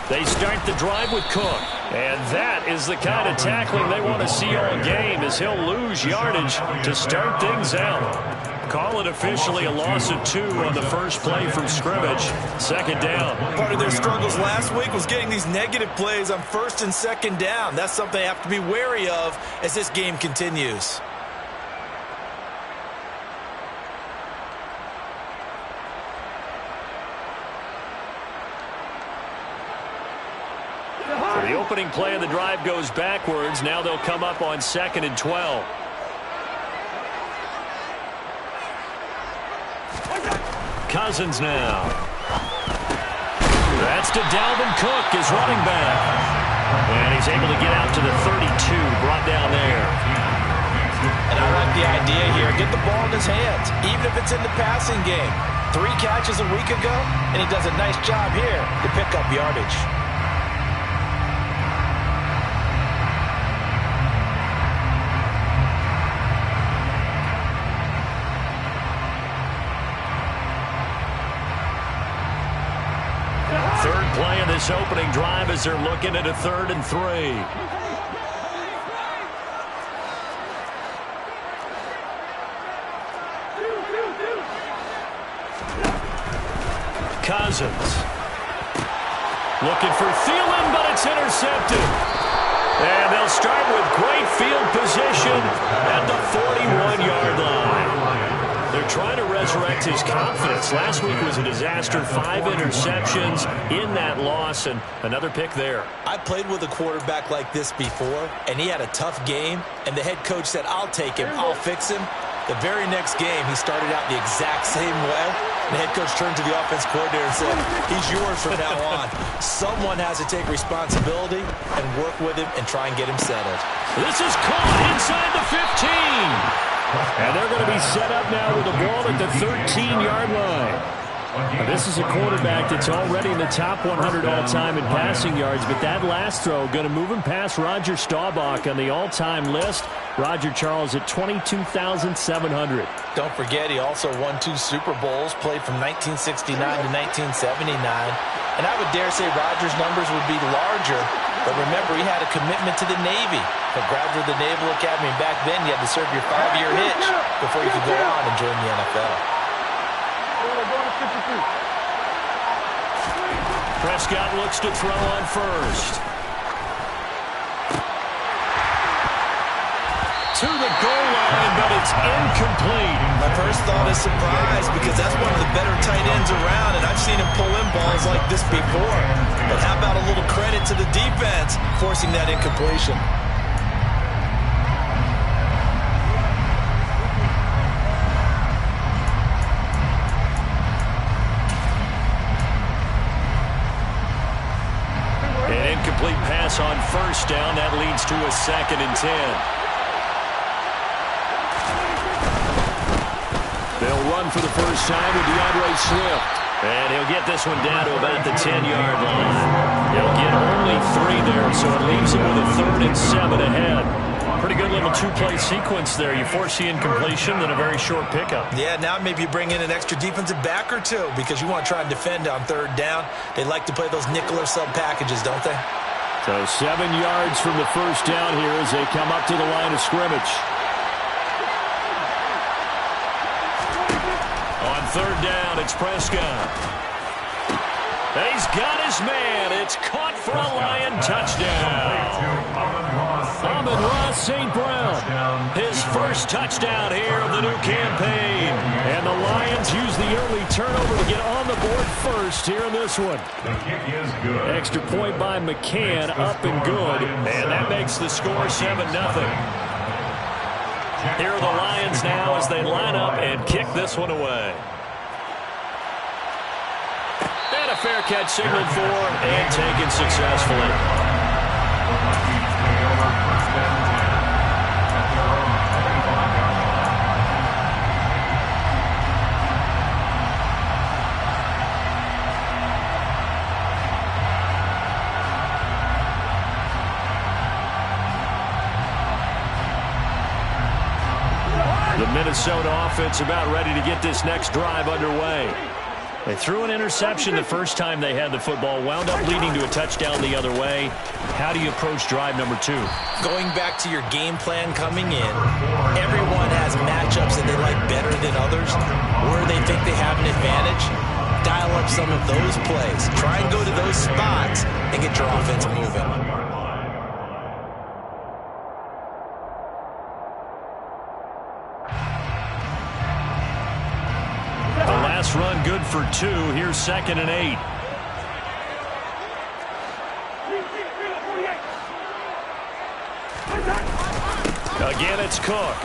They start the drive with Cook. And that is the kind of tackling they want to see all game, as he'll lose yardage to start things out. Call it officially a loss of 2 on the first play from scrimmage. Second down. Part of their struggles last week was getting these negative plays on first and second down. That's something they have to be wary of as this game continues. So the opening play of the drive goes backwards. Now they'll come up on 2nd and 12. Cousins now. That's to Dalvin Cook, his running back. And he's able to get out to the 32, brought down there. And I like the idea here. Get the ball in his hands, even if it's in the passing game. 3 catches a week ago, and he does a nice job here to pick up yardage. Third play of this opening drive as they're looking at a 3rd and 3. Cousins. Looking for Thielen, but it's intercepted. And they'll start with great field position at the 41-yard line. They're trying to resurrect his confidence. Last week was a disaster. 5 interceptions in that loss, and another pick there. I played with a quarterback like this before, and he had a tough game, and the head coach said, I'll take him, I'll fix him. The very next game, he started out the exact same way. The head coach turned to the offense coordinator and said, he's yours from now on. Someone has to take responsibility and work with him and try and get him settled. This is caught inside the 15. And they're going to be set up now with the ball at the 13-yard line. Now, this is a quarterback that's already in the top 100 all-time in passing yards, but that last throw going to move him past Roger Staubach on the all-time list. Roger Charles at 22,700. Don't forget, he also won 2 Super Bowls, played from 1969 to 1979. And I would dare say Roger's numbers would be larger, but remember, he had a commitment to the Navy. A graduate of the Naval Academy, and back then you had to serve your 5-year hitch before you could go on and join the NFL. Prescott looks to throw on first. To the goal line, but it's incomplete. My first thought is surprise, because that's one of the better tight ends around, and I've seen him pull in balls like this before. But how about a little credit to the defense forcing that incompletion? An incomplete pass on first down. That leads to a 2nd and 10. They'll run for the first time with DeAndre Swift. And he'll get this one down to about the 10-yard line. He'll get only 3 there, so it leaves him with a 3rd and 7 ahead. Pretty good little 2-play sequence there. You force the incompletion, then a very short pickup. Yeah, now maybe you bring in an extra defensive back or 2 because you want to try and defend on 3rd down. They like to play those nickel or sub packages, don't they? So 7 yards from the first down here as they come up to the line of scrimmage. On 3rd down, it's Prescott. He's got his man. It's caught for a Lion touchdown. Amon-Ra St. Brown, his first touchdown here of the new campaign. And the Lions use the early turnover to get on the board first here in this one. The kick is good. Extra point by McCann, up and good. And that makes the score 7-0. Here are the Lions now as they line up and kick this one away. And a fair catch signaled for and taken successfully. The Minnesota offense about ready to get this next drive underway. They threw an interception the first time they had the football, wound up leading to a touchdown the other way. How do you approach drive number 2? Going back to your game plan coming in, everyone has matchups that they like better than others, where they think they have an advantage. Dial up some of those plays. Try and go to those spots and get your offense moving. Last run good for 2. Here's 2nd and 8. Again, it's Cook.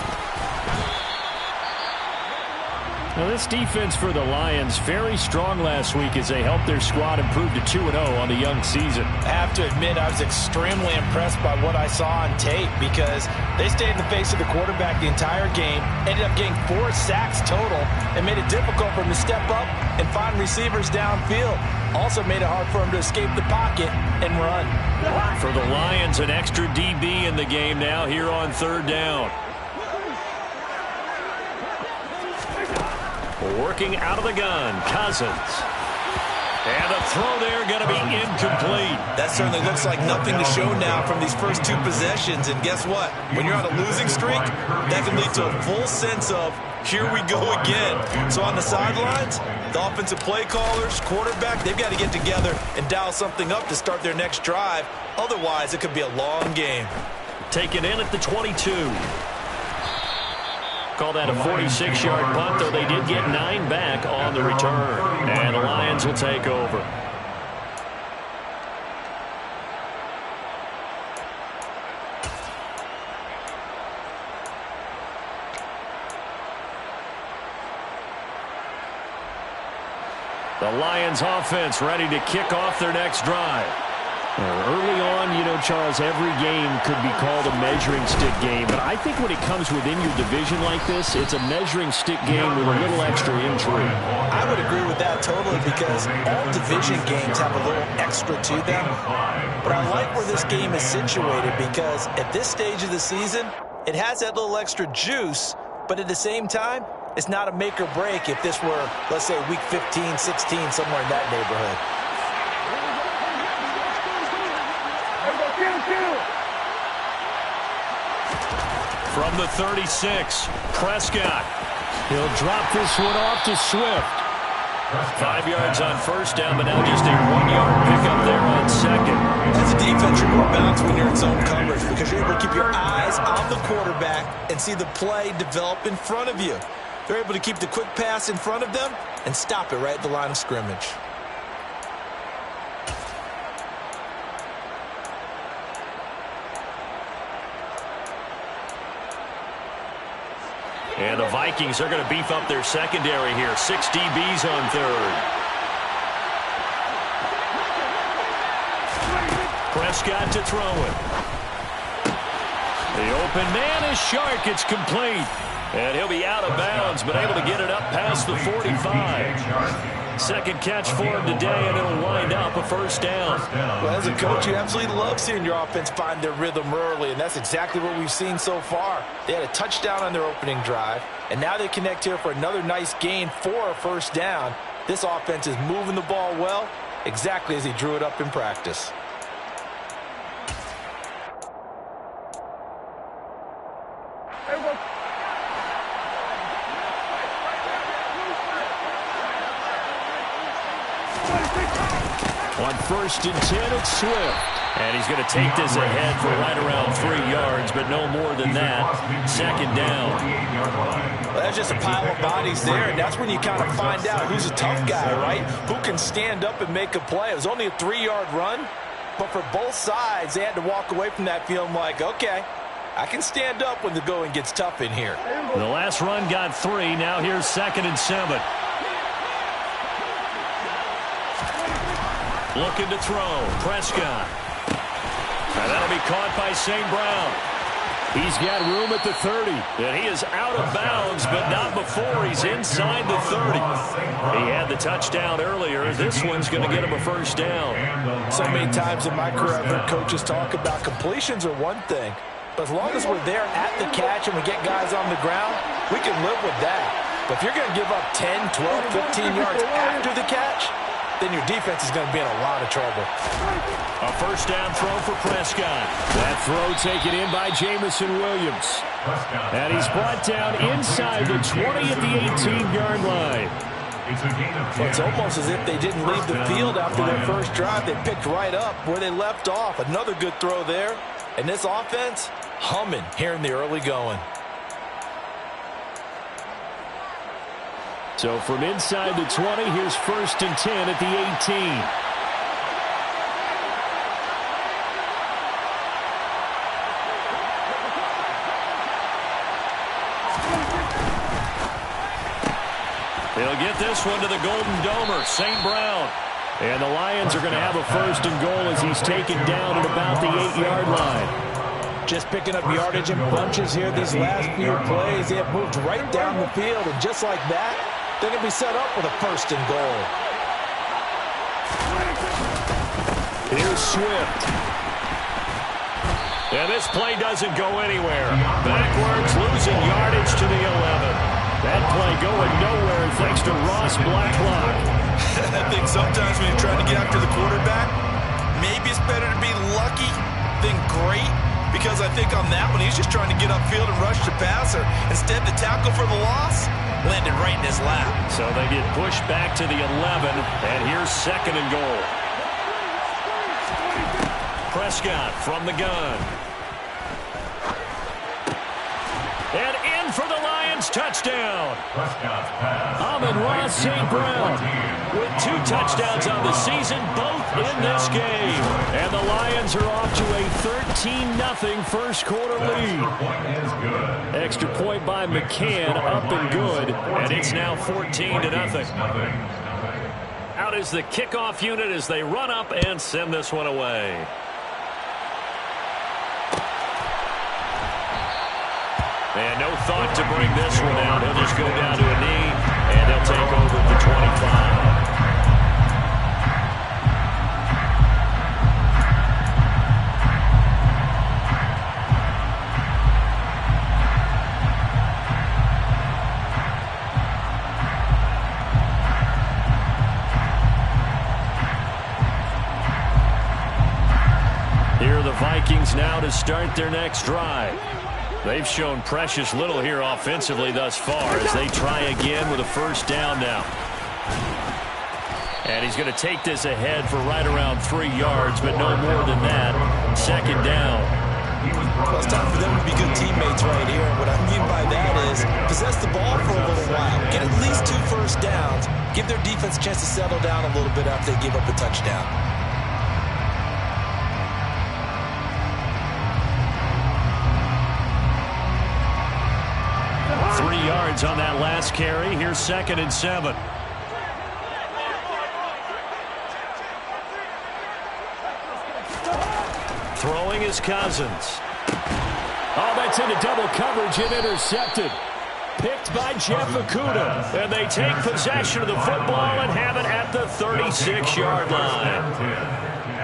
Now, this defense for the Lions, very strong last week as they helped their squad improve to 2-0 on the young season. I have to admit, I was extremely impressed by what I saw on tape because they stayed in the face of the quarterback the entire game, ended up getting 4 sacks total, and made it difficult for him to step up and find receivers downfield. Also made it hard for him to escape the pocket and run. For the Lions, an extra DB in the game now here on 3rd down. Working out of the gun, Cousins. And the throw there going to be incomplete. That certainly looks like nothing to show now from these first 2 possessions. And guess what? When you're on a losing streak, that can lead to a full sense of, here we go again. So on the sidelines, the offensive play callers, quarterback, they've got to get together and dial something up to start their next drive. Otherwise, it could be a long game. Taken in at the 22. Call that a 46-yard punt, though they did get 9 back on the return. And the Lions will take over. The Lions offense ready to kick off their next drive. Early on, you know, Charles, every game could be called a measuring stick game. But I think when it comes within your division like this, it's a measuring stick game with a little extra intrigue. I would agree with that totally because all division games have a little extra to them. But I like where this game is situated because at this stage of the season, it has that little extra juice. But at the same time, it's not a make or break if this were, let's say, week 15, 16, somewhere in that neighborhood. From the 36, Prescott. He'll drop this one off to Swift. 5 yards on 1st down, but now just a 1-yard pickup there on 2nd. As a defense, you're more balanced when you're in zone coverage because you're able to keep your eyes on the quarterback and see the play develop in front of you. They're able to keep the quick pass in front of them and stop it right at the line of scrimmage. And the Vikings are going to beef up their secondary here. 6 DBs on 3rd. Prescott to throw it. The open man is Shark. It's complete. And he'll be out of bounds, but able to get it up past the 45. Second catch for him today, and it'll wind up a 1st down. Well, as a coach, you absolutely love seeing your offense find their rhythm early, and that's exactly what we've seen so far. They had a touchdown on their opening drive, and now they connect here for another nice gain for a 1st down. This offense is moving the ball well, exactly as he drew it up in practice. On 1st and 10, it's Swift. And he's going to take this ahead for right around 3 yards, but no more than that. 2nd down. Well, that's just a pile of bodies there, and that's when you kind of find out who's a tough guy, right? Who can stand up and make a play. It was only a 3-yard run, but for both sides, they had to walk away from that feeling like, okay, I can stand up when the going gets tough in here. The last run got 3. Now here's 2nd and 7. Looking to throw. Prescott. And that'll be caught by St. Brown. He's got room at the 30. And he is out of bounds, but not before he's inside the 30. He had the touchdown earlier. This one's going to get him a 1st down. So many times in my career, I've heard coaches talk about completions are one thing. But as long as we're there at the catch and we get guys on the ground, we can live with that. But if you're going to give up 10, 12, 15 yards after the catch, then your defense is going to be in a lot of trouble. A first down throw for Prescott. That throw taken in by Jameson Williams. And he's brought down inside the 20 at the 18-yard line. Well, it's almost as if they didn't leave the field after their first drive. They picked right up where they left off. Another good throw there. And this offense, humming here in the early going. So from inside the 20, here's 1st and 10 at the 18. He'll get this one to the Golden Domer, St. Brown. And the Lions are going to have a 1st and goal as he's taken down at about the 8-yard line. Just picking up yardage in bunches here these last few plays. They have moved right down the field, and just like that, they're going to be set up with a 1st and goal. Here's Swift. And this play doesn't go anywhere. Backwards, losing yardage to the 11. That play going nowhere thanks to Ross Blacklock. I think sometimes when you're trying to get after the quarterback, maybe it's better to be lucky than great. Because I think on that one, he's just trying to get upfield and rush the passer. Instead, the tackle for the loss landed right in his lap. So they get pushed back to the 11, and here's 2nd and goal. Prescott from the gun. And in for the Lions touchdown. Amon-Ra St. Brown with 2 touchdowns on the season, both in this game. And the Lions are off to a 13-0 first quarter lead. Extra point by McCann, up and good, and it's now 14-0. Out is the kickoff unit as they run up and send this one away. And no thought to bring this one out. He'll just go down to a knee, and he'll take over at the 25. Here are the Vikings now to start their next drive. They've shown precious little here offensively thus far as they try again with a 1st down now. And he's going to take this ahead for right around 3 yards, but no more than that. 2nd down. Well, it's time for them to be good teammates right here. What I mean by that is possess the ball for a little while. Get at least 2 first downs. Give their defense a chance to settle down a little bit after they give up a touchdown. 3 yards on that last carry. Here's 2nd and 7. Throwing is Cousins. Oh, that's into double coverage and intercepted. Picked by Jeff Okudah. And they take possession of the football and have it at the 36-yard line.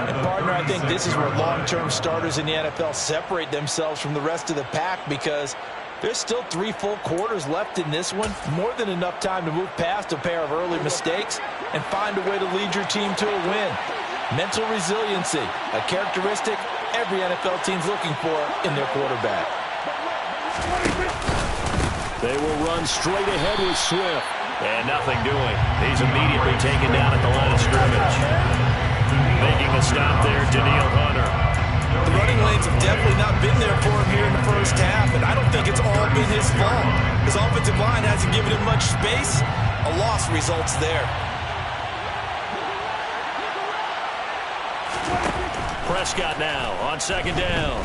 And partner, I think this is where long-term starters in the NFL separate themselves from the rest of the pack, because there's still 3 full quarters left in this one. More than enough time to move past a pair of early mistakes and find a way to lead your team to a win. Mental resiliency, a characteristic every NFL team's looking for in their quarterback. They will run straight ahead with Swift. And nothing doing. He's immediately taken down at the line of scrimmage. Making the stop there, Danielle Hunter. The running lanes have definitely not been there for him here in the first half, and I don't think it's all been his fault. His offensive line hasn't given him much space. A loss results there. Prescott now on 2nd down.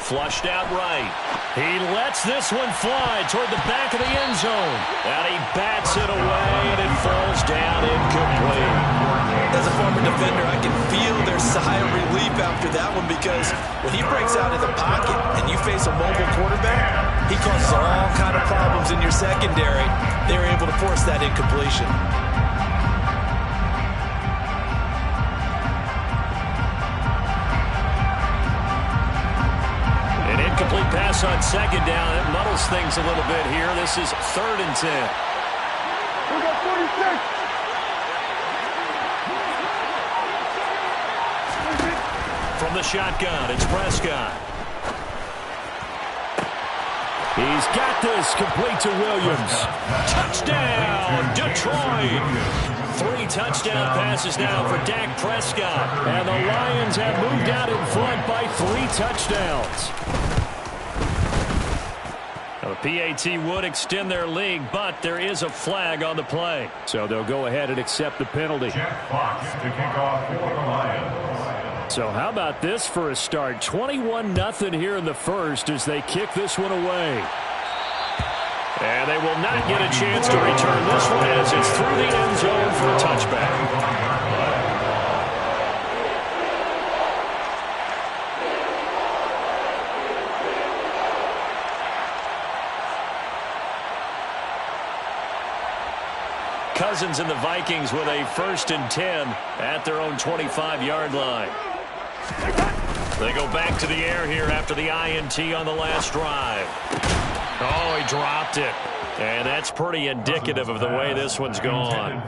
Flushed out right. He lets this one fly toward the back of the end zone. And he bats it away, and it falls down incomplete. As a former defender, I can feel their sigh of relief after that one, because when he breaks out of the pocket and you face a mobile quarterback, he causes all kind of problems in your secondary. They were able to force that incompletion. An incomplete pass on 2nd down. It muddles things a little bit here. This is 3rd and 10. From the shotgun, it's Prescott. He's got this, complete to Williams. Touchdown, Detroit. 3 touchdown passes now for Dak Prescott. And the Lions have moved out in front by 3 touchdowns. The PAT would extend their lead, but there is a flag on the play. So they'll go ahead and accept the penalty. Jack Fox to kick off for the Lions. So how about this for a start? 21-0 here in the first as they kick this one away. And they will not get a chance to return this one as it's through the end zone for a touchback. Cousins and the Vikings with a 1st and 10 at their own 25-yard line. They go back to the air here after the INT on the last drive. Oh, he dropped it. And that's pretty indicative of the way this one's gone.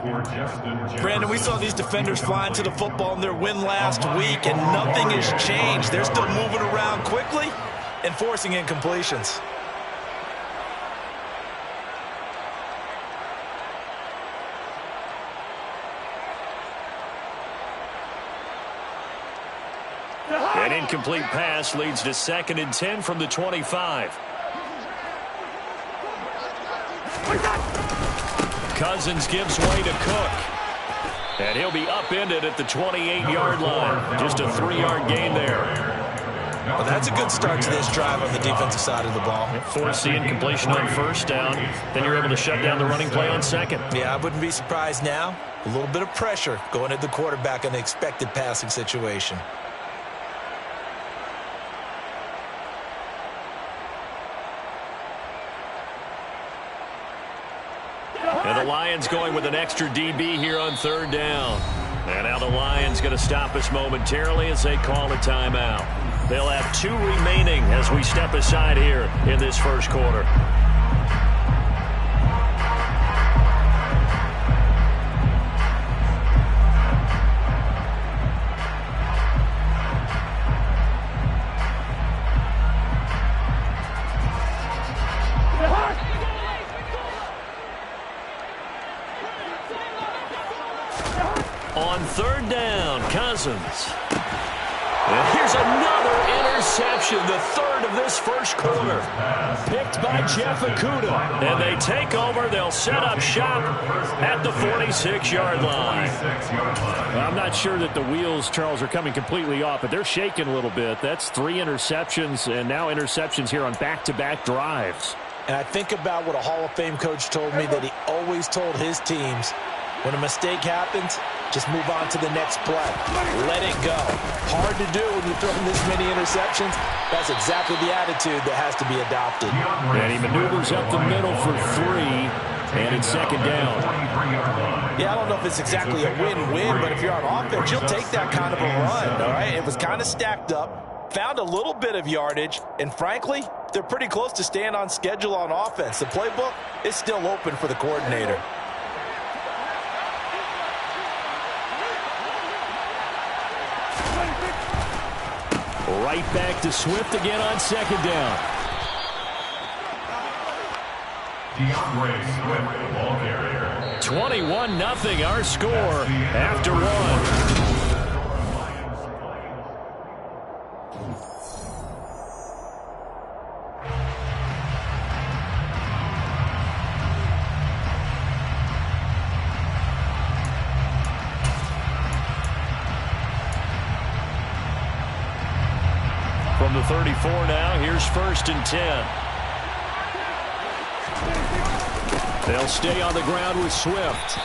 Brandon, we saw these defenders flying to the football in their win last week, and nothing has changed. They're still moving around quickly and forcing incompletions. An incomplete pass leads to 2nd and 10 from the 25. Cousins gives way to Cook. And he'll be upended at the 28-yard line. Just a 3-yard gain there. Well, that's a good start to this drive on the defensive side of the ball. Force the incompletion on 1st down. Then you're able to shut down the running play on 2nd. Yeah, I wouldn't be surprised now. A little bit of pressure going at the quarterback in the expected passing situation. And the Lions going with an extra DB here on 3rd down. And now the Lions going to stop us momentarily as they call a timeout. They'll have 2 remaining as we step aside here in this first quarter. On 3rd down, Cousins. And here's another interception, the 3rd of this first quarter. Picked by Jeff Okudah. And they take over. They'll set up shop at the 46-yard line. I'm not sure that the wheels, Charles, are coming completely off, but they're shaking a little bit. That's 3 interceptions, and now interceptions here on back-to-back drives. And I think about what a Hall of Fame coach told me that he always told his teams, when a mistake happens, just move on to the next play. Let it go. Hard to do when you're throwing this many interceptions. That's exactly the attitude that has to be adopted. And he maneuvers up the middle for 3, and it's 2nd down. Yeah, I don't know if it's exactly a win-win, but if you're on offense, you'll take that kind of a run, all right? It was kind of stacked up, found a little bit of yardage, and frankly, they're pretty close to staying on schedule on offense. The playbook is still open for the coordinator. Right back to Swift again on 2nd down. DeAndre Swift, the ball carrier. 21-0 our score after 1. From the 34 now, here's 1st and 10. They'll stay on the ground with Swift.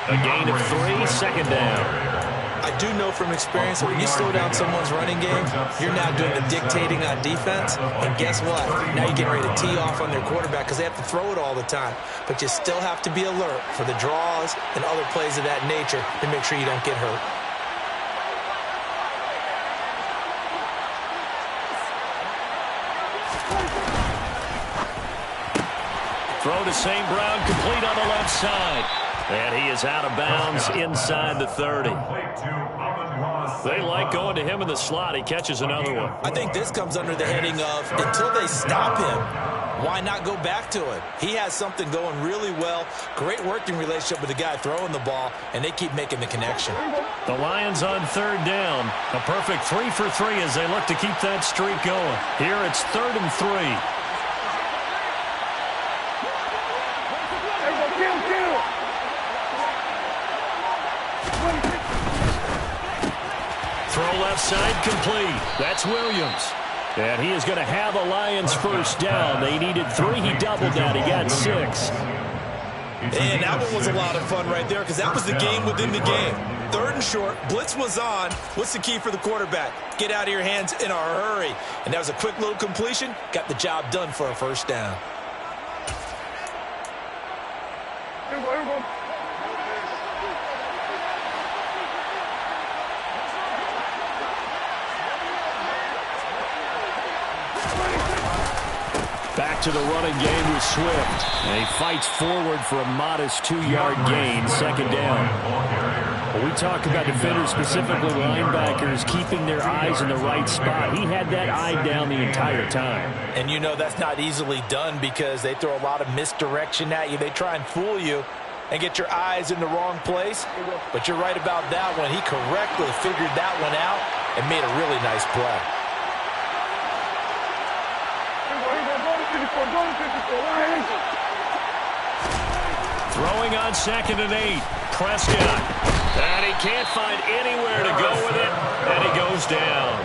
A gain of 3, 2nd down. I do know from experience that when you slow down someone's running game, you're now doing the dictating on defense. And guess what? Now you're getting ready to tee off on their quarterback because they have to throw it all the time. But you still have to be alert for the draws and other plays of that nature to make sure you don't get hurt. Throw to St. Brown, complete on the left side. And he is out of bounds inside the 30. They like going to him in the slot. He catches another one. I think this comes under the heading of until they stop him, why not go back to it? He has something going really well. Great working relationship with the guy throwing the ball, and they keep making the connection. The Lions on third down. A perfect 3 for 3 as they look to keep that streak going. Here it's 3rd and 3. Throw left side complete. That's Williams. And he is going to have a Lions first down. They needed 3. He doubled that. He got 6. And that one was a lot of fun right there because that was the game within the game. 3rd and short. Blitz was on. What's the key for the quarterback? Get out of your hands in a hurry. And that was a quick little completion. Got the job done for a first down. Back to the running game with Swift. And he fights forward for a modest 2-yard gain, 2nd down. When we talk about defenders, specifically linebackers, keeping their eyes in the right spot, he had that eye down the entire time. And you know that's not easily done because they throw a lot of misdirection at you. They try and fool you and get your eyes in the wrong place. But you're right about that one. He correctly figured that one out and made a really nice play. Throwing on 2nd and 8. Prescott. And he can't find anywhere to go with it. And he goes down.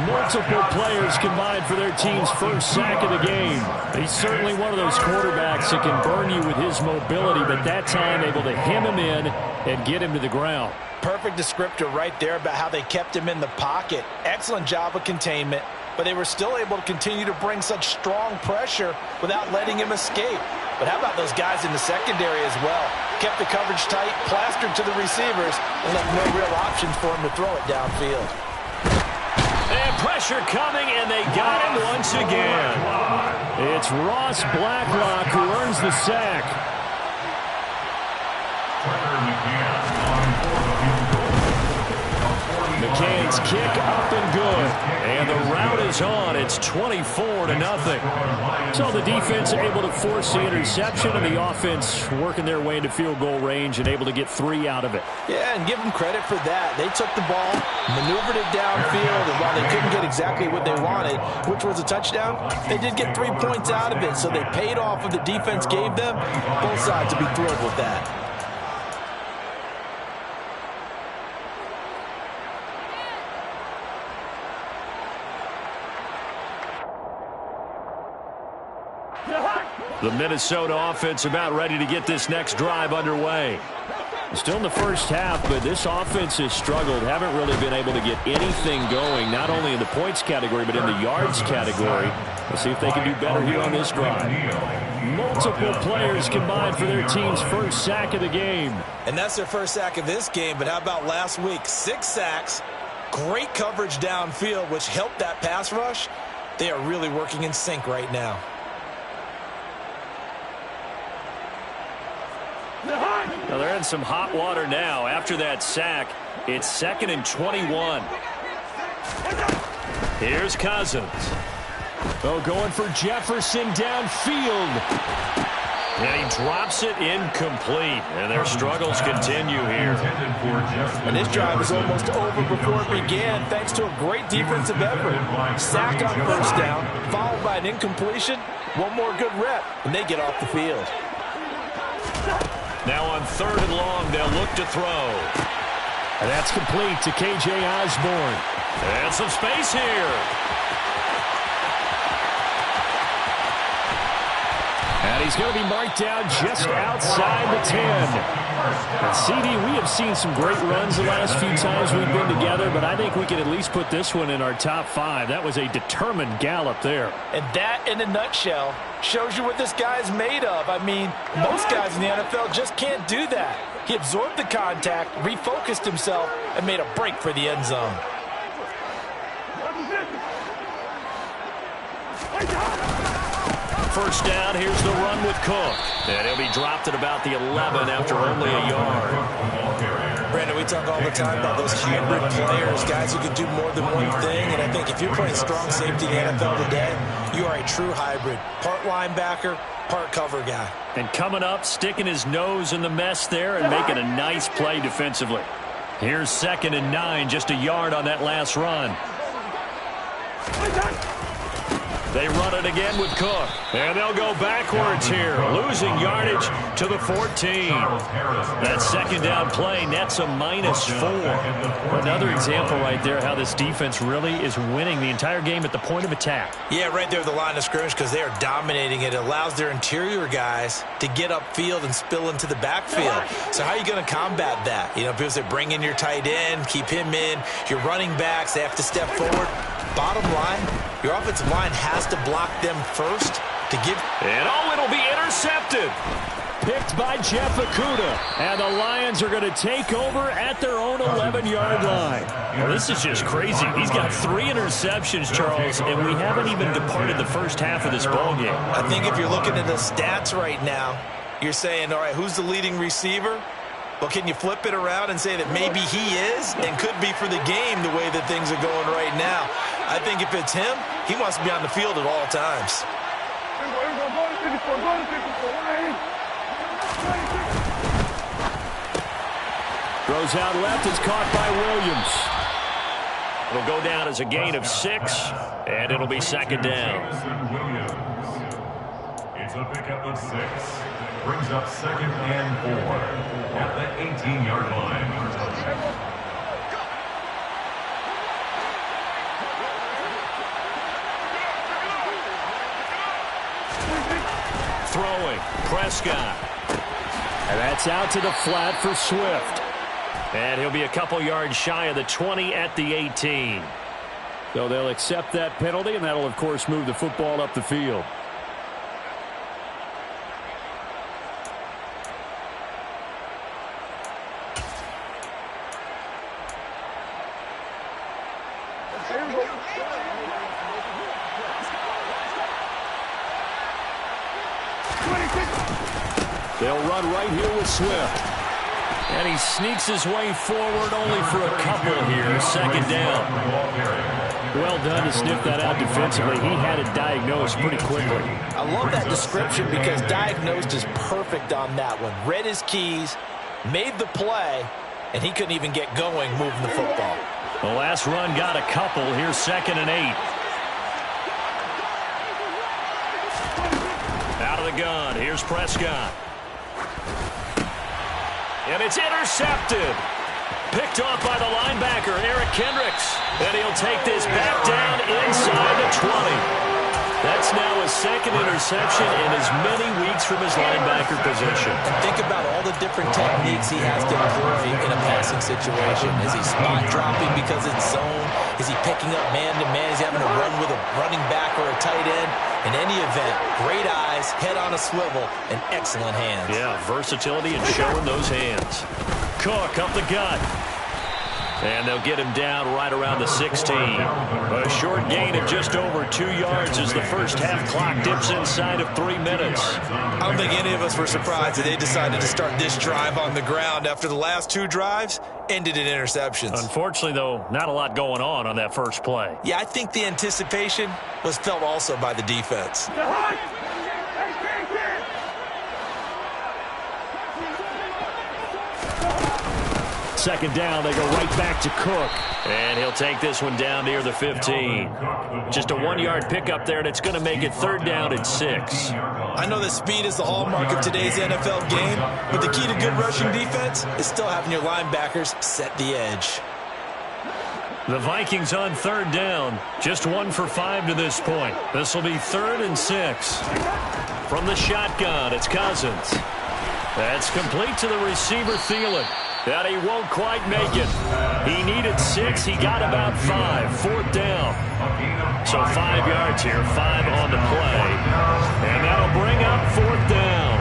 Multiple players combined for their team's first sack of the game. He's certainly one of those quarterbacks that can burn you with his mobility, but that time able to hem him in and get him to the ground. Perfect descriptor right there about how they kept him in the pocket. Excellent job of containment, but they were still able to continue to bring such strong pressure without letting him escape. But how about those guys in the secondary as well? Kept the coverage tight, plastered to the receivers, and left no real options for him to throw it downfield. And pressure coming, and they got him once again. It's Ross Blacklock who earns the sack. McCann's kick up and good. And the route is on. It's 24-0. So the defense able to force the interception, and the offense working their way into field goal range and able to get 3 out of it. Yeah, and give them credit for that. They took the ball, maneuvered it downfield, and while they couldn't get exactly what they wanted, which was a touchdown, they did get 3 points out of it. So they paid off what the defense gave them. Both sides will be thrilled with that. The Minnesota offense about ready to get this next drive underway. Still in the first half, but this offense has struggled. Haven't really been able to get anything going, not only in the points category, but in the yards category. Let's see if they can do better here on this drive. Multiple players combined for their team's first sack of the game. And that's their first sack of this game, but how about last week? 6 sacks, great coverage downfield, which helped that pass rush. They are really working in sync right now. Now they're in some hot water now. After that sack, it's 2nd and 21. Here's Cousins. Oh, going for Jefferson downfield. And he drops it incomplete. And their struggles continue here. And this drive is almost over before it began, thanks to a great defensive effort. Sack on first down, followed by an incompletion. One more good rep, and they get off the field. Now on 3rd and long, they'll look to throw. And that's complete to K.J. Osborne. And some space here. And he's going to be marked down just outside the 10. And CD, we have seen some great runs the last few times we've been together, but I think we can at least put this one in our top 5. That was a determined gallop there. And that, in a nutshell, shows you what this guy's made of. I mean, most guys in the NFL just can't do that. He absorbed the contact, refocused himself, and made a break for the end zone. first down. Here's the run with Cook. And he'll be dropped at about the 11 after only a yard. Brandon, we talk all the time about those hybrid players, guys who can do more than one thing. And I think if you're playing strong safety in the NFL today, you are a true hybrid. Part linebacker, part cover guy. And coming up, sticking his nose in the mess there and making a nice play defensively. Here's 2nd and 9, just a yard on that last run. They run it again with Cook. And they'll go backwards here, losing yardage to the 14. That second down play nets a -4. Another example right there how this defense really is winning the entire game at the point of attack. Yeah, right there at the line of scrimmage because they are dominating it. It allows their interior guys to get upfield and spill into the backfield. So how are you going to combat that? You know, people say bring in your tight end, keep him in. Your running backs, they have to step forward. Bottom line, your offensive line has to block them first to give. And it'll be intercepted. Picked by Jeff Okudah. And the Lions are going to take over at their own 11-yard line. Well, this is just crazy. He's got 3 interceptions, Charles, and we haven't even departed the first half of this ballgame. I think if you're looking at the stats right now, you're saying, all right, who's the leading receiver? Well, can you flip it around and say that maybe he is and could be for the game the way that things are going right now? I think if it's him, he wants to be on the field at all times. Throws out left, is caught by Williams. It'll go down as a gain of 6, and it'll be 2nd down. It's a pickup of 6. Brings up 2nd and 4 at the 18-yard line. Throwing, Prescott. And that's out to the flat for Swift. And he'll be a couple yards shy of the 20 at the 18. So they'll accept that penalty, and that'll, of course, move the football up the field. They'll run right here with Swift. And he sneaks his way forward only for a couple here. 2nd down. Well done to sniff that out defensively. He had it diagnosed pretty quickly. I love that description because diagnosed is perfect on that one. Read his keys, made the play, and he couldn't even get going moving the football. The last run got a couple. Here's 2nd and 8. Out of the gun. Here's Prescott. And it's intercepted. Picked off by the linebacker, Eric Kendricks. And he'll take this back down inside the 20. That's now his 2nd interception in as many weeks from his linebacker position. And think about all the different techniques he has to employ in a passing situation. Is he spot dropping because it's zone? Is he picking up man-to-man? Is he having to run with a running back or a tight end? In any event, great eyes, head on a swivel, and excellent hands. Yeah, versatility and showing those hands. Cook up the gut. And they'll get him down right around the 16. A short gain of just over 2 yards as the first half clock dips inside of 3 minutes. I don't think any of us were surprised that they decided to start this drive on the ground after the last 2 drives ended in interceptions. Unfortunately, though, not a lot going on that first play. Yeah, I think the anticipation was felt also by the defense. 2nd down, they go right back to Cook. And he'll take this one down near the 15. Just a 1-yard pickup there, and it's going to make it 3rd down and 6. I know that speed is the hallmark of today's NFL game, but the key to good rushing defense is still having your linebackers set the edge. The Vikings on 3rd down. Just 1 for 5 to this point. This will be 3rd and 6. From the shotgun, it's Cousins. That's complete to the receiver, Thielen. That he won't quite make it. He needed 6. He got about 5. 4th down. So 5 yards here. 5 on the play. And that'll bring up 4th down.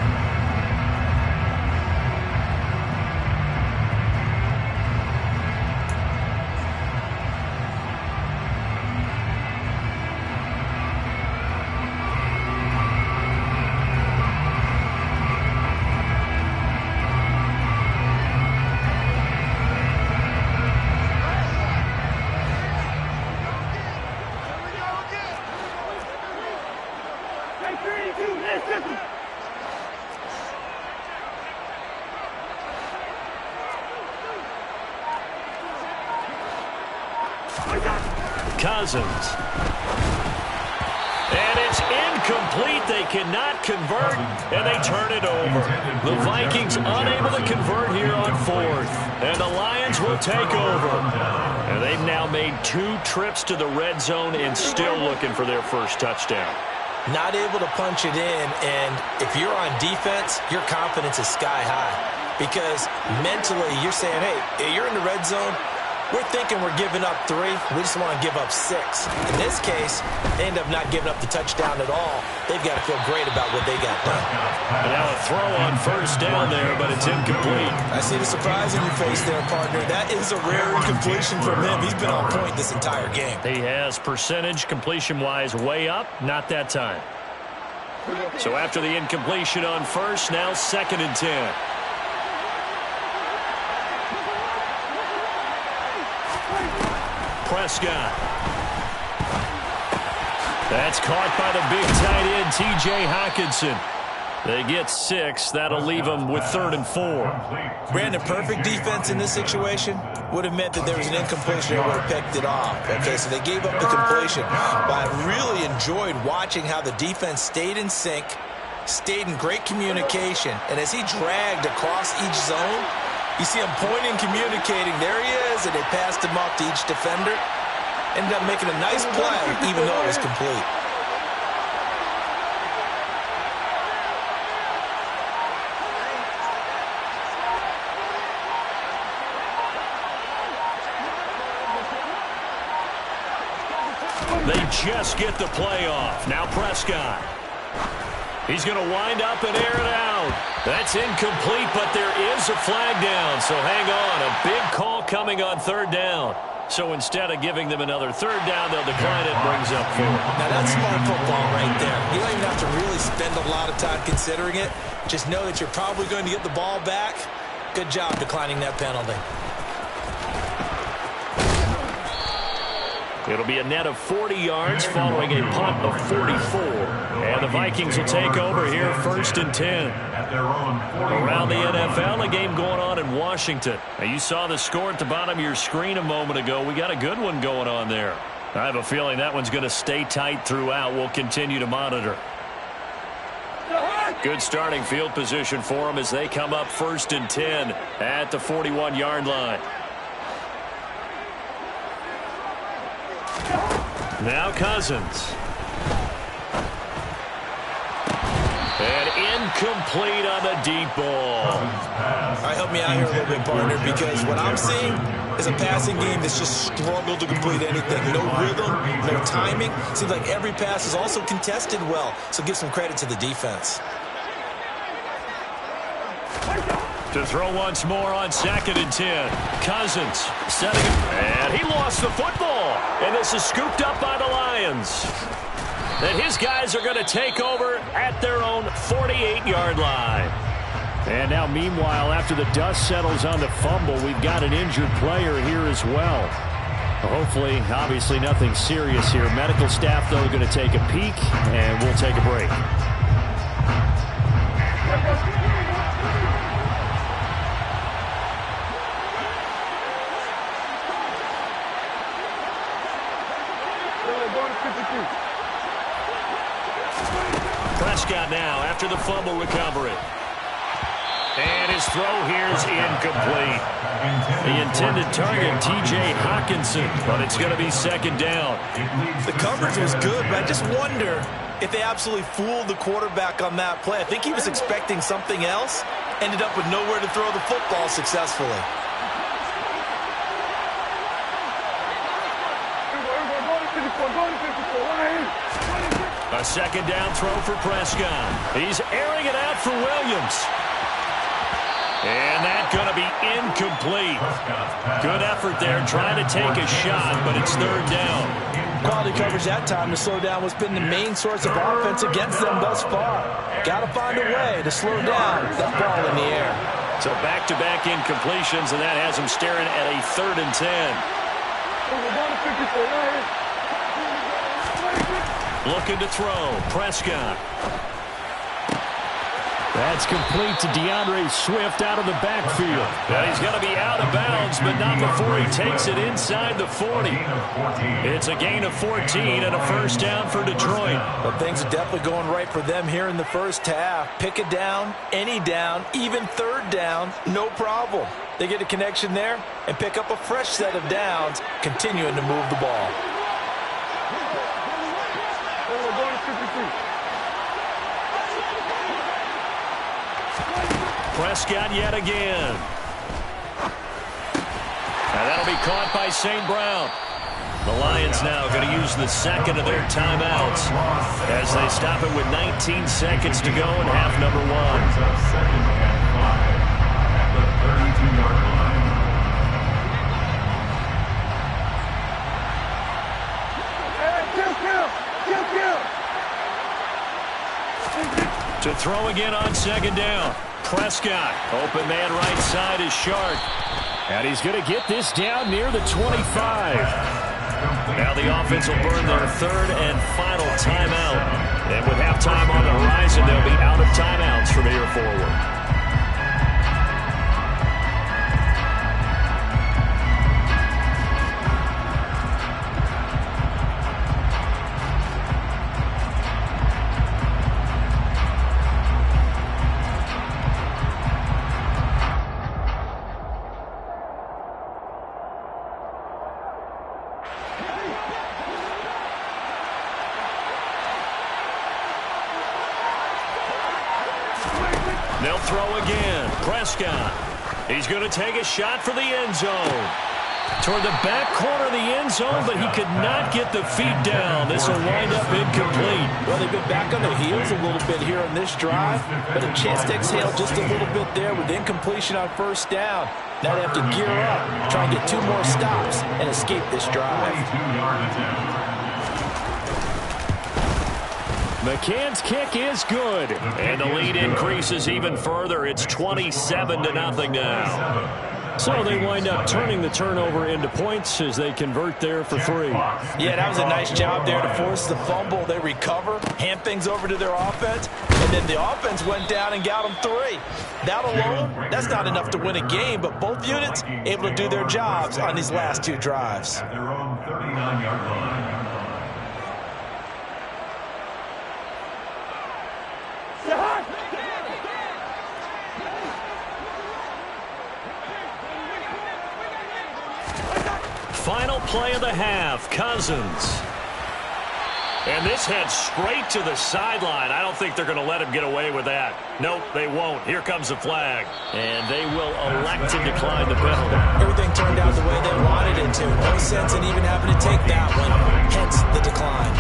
Cousins. And it's incomplete. They cannot convert, and they turn it over. The Vikings unable to convert here on fourth, and the Lions will take over. And they've now made 2 trips to the red zone and still looking for their first touchdown. Not able to punch it in, and if you're on defense, your confidence is sky high. Because mentally, you're saying, hey, you're in the red zone. We're thinking we're giving up 3. We just want to give up 6. In this case, they end up not giving up the touchdown at all. They've got to feel great about what they got done. And now a throw on first down there, but it's incomplete. I see the surprise in your face there, partner. That is a rare incompletion from him. He's been on point this entire game. He has percentage completion-wise way up, not that time. So after the incompletion on first, now 2nd and 10. Prescott. That's caught by the big tight end, T.J. Hockenson. They get 6. That'll leave them with 3rd and 4. Brandon, perfect defense in this situation would have meant that there was an incompletion that would have picked it off. Okay, so they gave up the completion. But I really enjoyed watching how the defense stayed in sync, stayed in great communication, and as he dragged across each zone, you see him pointing, communicating. There he is, and they passed him off to each defender. Ended up making a nice play, even though it was complete. They just get the play off. Now Prescott. He's going to wind up and air it out. That's incomplete, but there is a flag down. So hang on. A big call coming on 3rd down. So instead of giving them another 3rd down, they'll decline it. Brings up 4. Now that's smart football right there. You don't even have to really spend a lot of time considering it. Just know that you're probably going to get the ball back. Good job declining that penalty. It'll be a net of 40 yards following a punt of 44. And the Vikings will take over here 1st and 10. Around the NFL, a game going on in Washington. Now, you saw the score at the bottom of your screen a moment ago. We got a good one going on there. I have a feeling that one's going to stay tight throughout. We'll continue to monitor. Good starting field position for them as they come up 1st and 10 at the 41-yard line. Now Cousins. And incomplete on the deep ball. All right, help me out here a little bit, partner, because what I'm seeing is a passing game that's just struggled to complete anything. No rhythm, no timing. Seems like every pass is also contested well, so give some credit to the defense. To throw once more on 2nd and 10. Cousins setting it. And he lost the football. And this is scooped up by the Lions. And his guys are going to take over at their own 48-yard line. And now, meanwhile, after the dust settles on the fumble, we've got an injured player here as well. Hopefully, obviously, nothing serious here. Medical staff, though, going to take a peek, and we'll take a break. Prescott now after the fumble recovery. And his throw here is incomplete. The intended target, T.J. Hockenson, but it's going to be 2nd down. The coverage was good, but I just wonder if they absolutely fooled the quarterback on that play. I think he was expecting something else. Ended up with nowhere to throw the football successfully. A 2nd down throw for Prescott. He's airing it out for Williams. And that's going to be incomplete. Good effort there, trying to take a shot, but it's 3rd down. Quality coverage that time to slow down what's been the main source of offense against them thus far. Got to find a way to slow down that ball in the air. So back-to-back incompletions, and that has him staring at a 3rd and 10. Looking to throw. Prescott. That's complete to DeAndre Swift out of the backfield. Well, he's going to be out of bounds, but not before he takes it inside the 40. It's a gain of 14 and a first down for Detroit. But things are definitely going right for them here in the first half. Pick it down, any down, even third down, no problem. They get a connection there and pick up a fresh set of downs, continuing to move the ball. Prescott yet again. And that'll be caught by St. Brown. The Lions now going to use the second of their timeouts as they stop it with 19 seconds to go in half number one. Second and 5 at the 32-yard line. To throw again on second down. Prescott, open man right side is Shark. And he's going to get this down near the 25. Now the offense will burn their third and final timeout. And with halftime on the horizon, they'll be out of timeouts from here forward. They'll throw again. Prescott. He's going to take a shot for the end zone. Toward the back corner of the end zone, but he could not get the feet down. This will wind up incomplete. Well, they've been back on their heels a little bit here on this drive, but a chance to exhale just a little bit there with incompletion on first down. Now they have to gear up, try and get 2 more stops, and escape this drive. 22-yard attempt. McCann's kick is good. And the lead increases even further. It's 27-0 now. So they wind up turning the turnover into points as they convert there for 3. Yeah, that was a nice job there to force the fumble. They recover, hand things over to their offense, and then the offense went down and got them 3. That alone, that's not enough to win a game, but both units able to do their jobs on these last 2 drives. At their own 39-yard line. Final play of the half, Cousins. And this heads straight to the sideline. I don't think they're going to let him get away with that. Nope, they won't. Here comes the flag. And they will elect to decline the penalty. Everything turned out the way they wanted it to. No sense in even having to take that one. Hence the decline.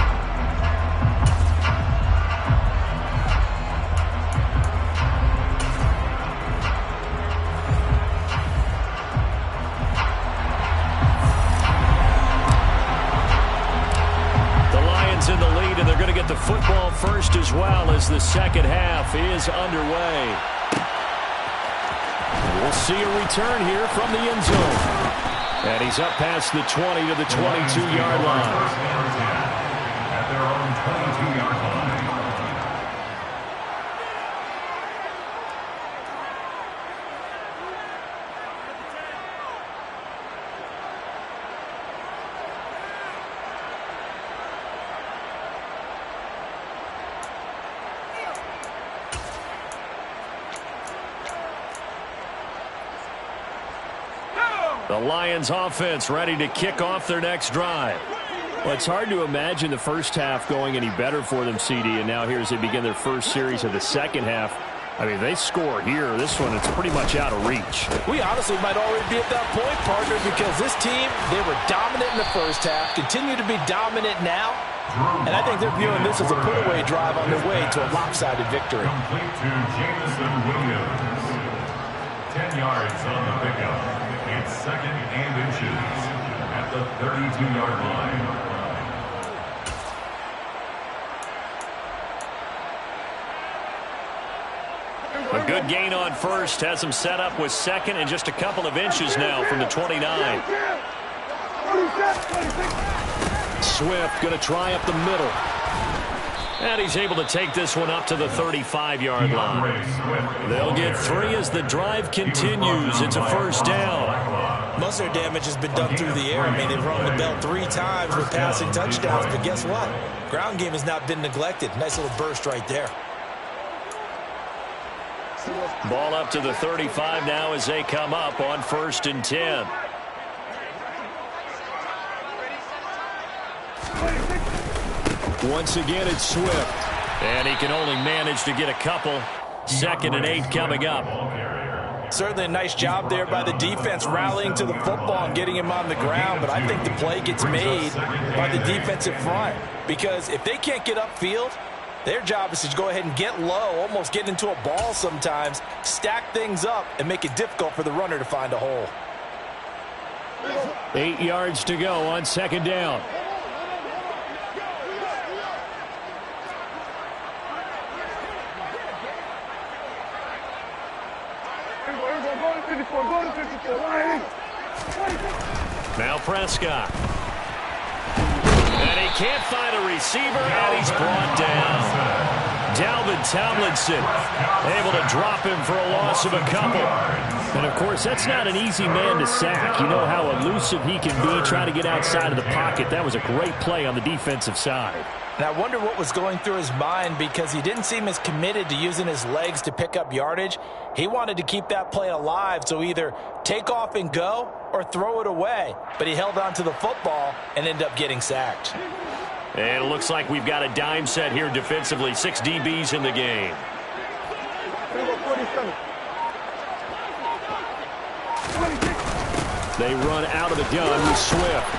In the lead, and they're going to get the football first as well as the second half is underway. We'll see a return here from the end zone. And he's up past the 20 to the 22-yard line. At their own 22-yard line. The Lions offense ready to kick off their next drive. Well, it's hard to imagine the first half going any better for them, CD, and now here as they begin their first series of the second half. I mean, they score here. This one, it's pretty much out of reach. We honestly might already be at that point, partner, because this team, they were dominant in the first half, continue to be dominant now, and I think they're viewing this as a put-away drive on their way to a lopsided victory. Complete to Jameson Williams. 10 yards on the pickup. It's second and inches at the 32-yard line. A good gain on first has them set up with second and just a couple of inches now from the 29. Swift going to try up the middle. And he's able to take this one up to the 35-yard line. They'll get 3 as the drive continues. It's a first down. Most of their damage has been done through the air. I mean, they've rung the bell 3 times with passing touchdowns, but guess what? Ground game has not been neglected. Nice little burst right there. Ball up to the 35 now as they come up on 1st and 10. Once again, it's Swift. And he can only manage to get a couple. 2nd and 8 coming up. Certainly a nice job there by the defense rallying to the football and getting him on the ground, but I think the play gets made by the defensive front because if they can't get upfield, their job is to go ahead and get low, almost get into a ball sometimes, stack things up, and make it difficult for the runner to find a hole. 8 yards to go on 2nd down. Now Prescott. And he can't find a receiver, and he's brought down. Dalvin Tomlinson able to drop him for a loss of a couple. And, of course, that's not an easy man to sack. You know how elusive he can be trying to get outside of the pocket. That was a great play on the defensive side. And I wonder what was going through his mind because he didn't seem as committed to using his legs to pick up yardage. He wanted to keep that play alive, so either take off and go or throw it away. But he held on to the football and ended up getting sacked. And it looks like we've got a dime set here defensively. 6 DBs in the game. They run out of the gun with Swift.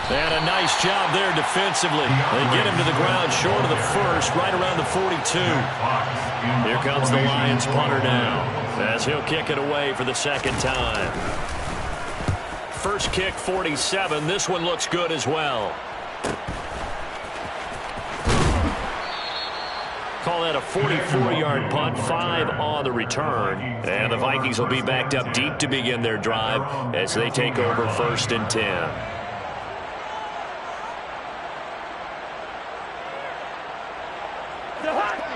And a nice job there defensively. They get him to the ground short of the 1st, right around the 42. Here comes the Lions punter now, as he'll kick it away for the 2nd time. First kick, 47. This one looks good as well. Call that a 44-yard punt, 5 on the return. And the Vikings will be backed up deep to begin their drive as they take over 1st and 10.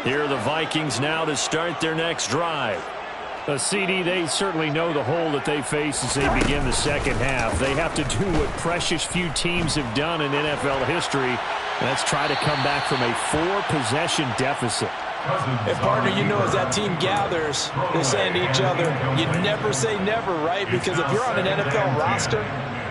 Here are the Vikings now to start their next drive. CD, they certainly know the hole that they face as they begin the 2nd half. They have to do what precious few teams have done in NFL history. Let's try to come back from a 4-possession deficit. And, partner, you know as that team gathers, they're saying to each other, you never say never, right? Because if you're on an NFL roster,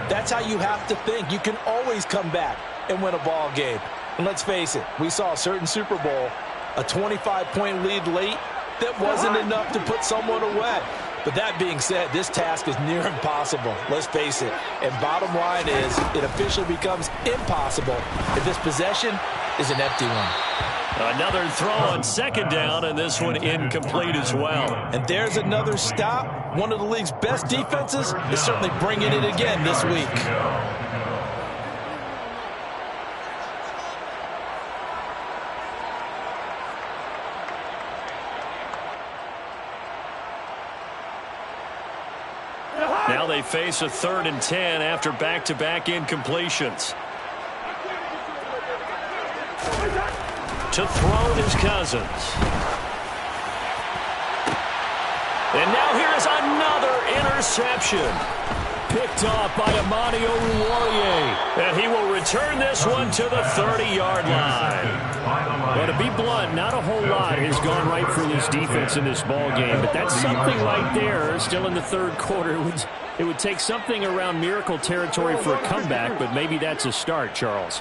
that's how you have to think. You can always come back and win a ball game. And let's face it, we saw a certain Super Bowl, a 25-point lead late, that wasn't enough to put someone away. But that being said, this task is near impossible. Let's face it. And bottom line is, it officially becomes impossible if this possession is an empty one. Another throw on 2nd down, and this one incomplete as well. And there's another stop. One of the league's best defenses is certainly bringing it again this week. Now they face a 3rd and 10 after back-to-back incompletions. To throw is Cousins. And now here's another interception. Picked off by Amani Oruwariye. And he will return this one to the 30-yard line. Well, to be blunt, not a whole lot has gone right for this defense in this ball game, but that's something right there still in the 3rd quarter. It would take something around miracle territory for a comeback, but maybe that's a start, Charles.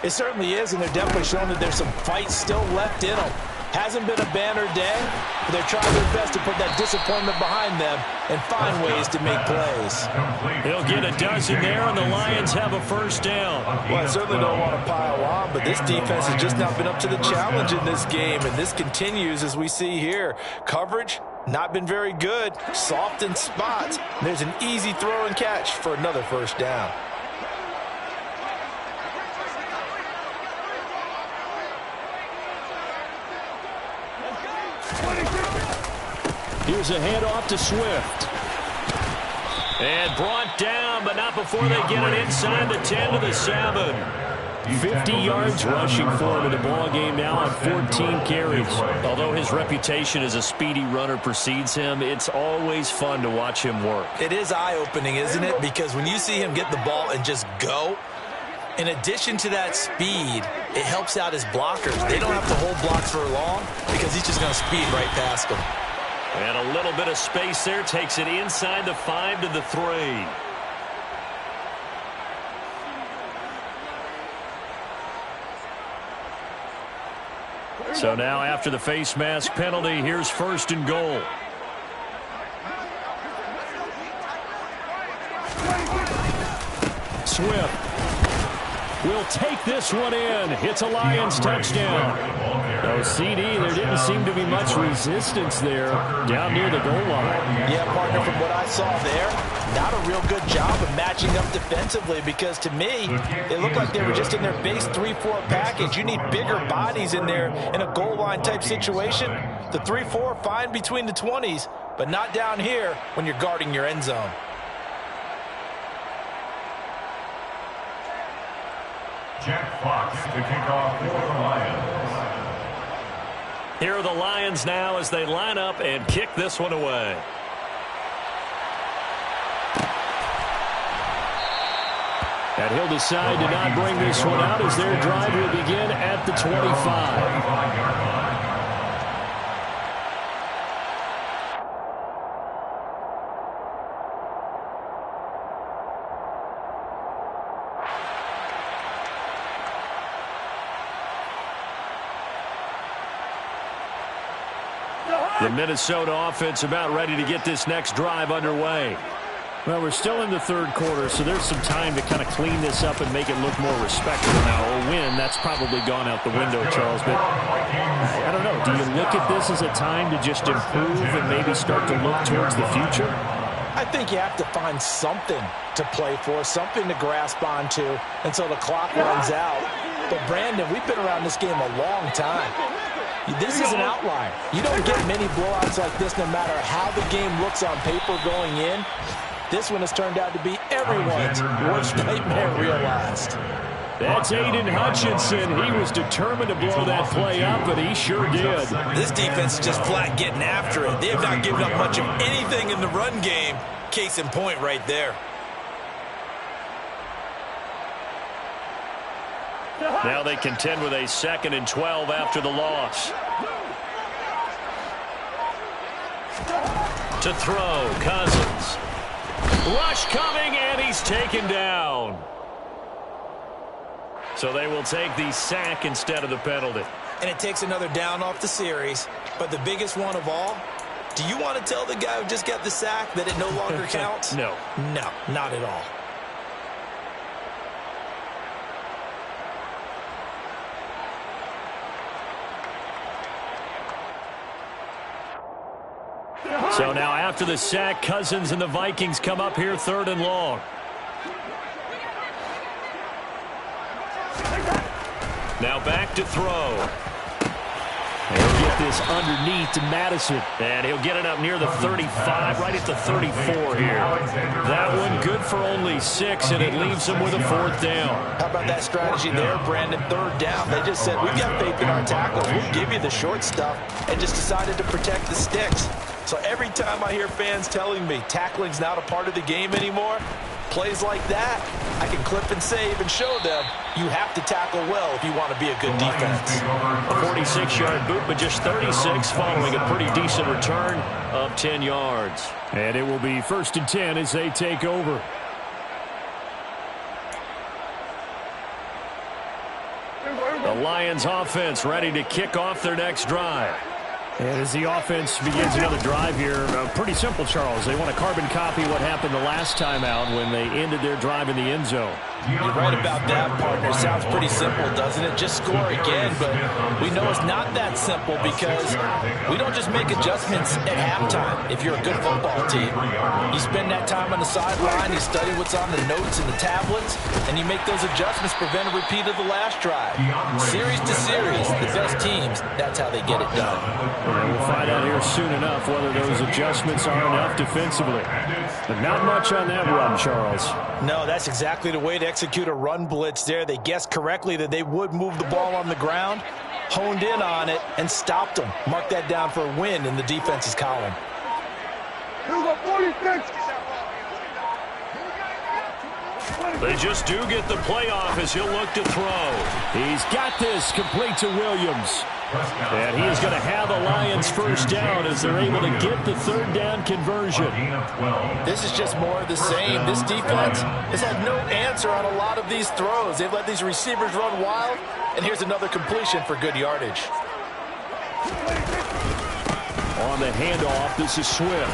It certainly is, and they're definitely showing that there's some fight still left in them. Hasn't been a banner day, but they're trying their best to put that disappointment behind them and find ways to make plays. They'll get a dozen there, and the Lions have a 1st down. Well, I certainly don't want to pile on, but this defense has just not been up to the challenge in this game, and this continues as we see here. Coverage, not been very good. Soft in spots. And there's an easy throw and catch for another 1st down. Here's a handoff to Swift. And brought down, but not before they get it inside the 10 to the 7. 50 yards rushing for him in the ball game now on 14 carries. Although his reputation as a speedy runner precedes him, it's always fun to watch him work. It is eye-opening, isn't it? Because when you see him get the ball and just go, in addition to that speed, it helps out his blockers. They don't have to hold blocks for long because he's just going to speed right past them. And a little bit of space there takes it inside the 5 to the 3. So now after the face mask penalty, here's 1st and goal. Swift will take this one in. It's a Lions touchdown. No CD, there didn't seem to be much resistance there down near the goal line. Yeah, partner, from what I saw there, not a real good job of matching up defensively because to me, it looked like they were just in their base 3-4 package. You need bigger bodies in there in a goal line type situation. The 3-4 fine between the 20s, but not down here when you're guarding your end zone. Jack Fox to kick off for the Lions. Here are the Lions now as they line up and kick this one away. And he'll decide to not bring this one out as their drive will begin at the 25. The Minnesota offense about ready to get this next drive underway. Well, we're still in the 3rd quarter, so there's some time to kind of clean this up and make it look more respectable now. A win, that's probably gone out the window, Charles. But I don't know. Do you look at this as a time to just improve and maybe start to look towards the future? I think you have to find something to play for, something to grasp onto until the clock runs out. But, Brandon, we've been around this game a long time. This is an outlier. You don't get many blowouts like this no matter how the game looks on paper going in. This one has turned out to be everyone's worst nightmare realized. That's Aiden Hutchinson. He was determined to blow that play up, and he sure did. This defense is just flat getting after it. They have not given up much of anything in the run game. Case in point right there. Now they contend with a 2nd and 12 after the loss. To throw, Cousins. Rush coming, and he's taken down. So they will take the sack instead of the penalty. And it takes another down off the series. But the biggest one of all, do you want to tell the guy who just got the sack that it no longer counts? No. No, not at all. So now after the sack, Cousins and the Vikings come up here 3rd and long. Now back to throw. And he'll get this underneath to Madison. And he'll get it up near the 35, right at the 34 here. That one good for only 6, and it leaves him with a 4th down. How about that strategy there, Brandon? 3rd down. They just said, we've got faith in our tackles. We'll give you the short stuff, and just decided to protect the sticks. So every time I hear fans telling me tackling's not a part of the game anymore, plays like that, I can clip and save and show them you have to tackle well if you want to be a good defense. A 46-yard boot, but just 36 following a pretty decent return of 10 yards. And it will be 1st and 10 as they take over. The Lions offense ready to kick off their next drive. And as the offense begins another drive here, pretty simple, Charles. They want to carbon copy what happened the last time out when they ended their drive in the end zone. You're right about that, partner. Sounds pretty simple, doesn't it? Just score again, but we know it's not that simple because we don't just make adjustments at halftime if you're a good football team. You spend that time on the sideline, you study what's on the notes and the tablets, and you make those adjustments, prevent a repeat of the last drive. Series to series, the best teams, that's how they get it done. And we'll find out here soon enough whether those adjustments are enough defensively. But not much on that run, Charles. No, that's exactly the way to execute a run blitz there. They guessed correctly that they would move the ball on the ground, honed in on it, and stopped them. Mark that down for a win in the defense's column. They just do get the playoff as he'll look to throw. He's got this, complete to Williams. And he is going to have a Lions first down as they're able to get the third down conversion. This is just more of the same. This defense has had no answer on a lot of these throws. They've let these receivers run wild, and here's another completion for good yardage. On the handoff, this is Swift.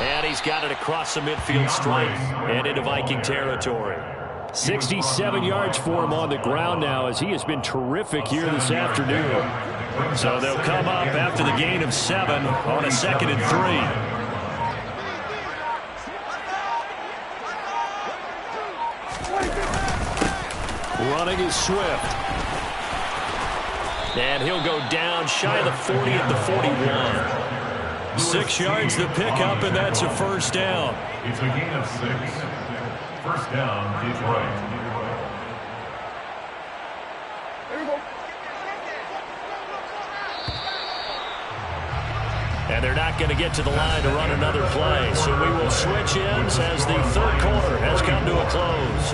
And he's got it across the midfield stripe and into Viking territory. 67 yards for him on the ground now as he has been terrific here this afternoon. So they'll come up after the gain of 7 on a 2nd and 3. Running is Swift. And he'll go down shy of the 40 at the 41. 6 yards the pickup, and that's a first down. It's a gain of 6. First down, Detroit. And they're not going to get to the line to run another play. So we will switch ends as the third quarter has come to a close.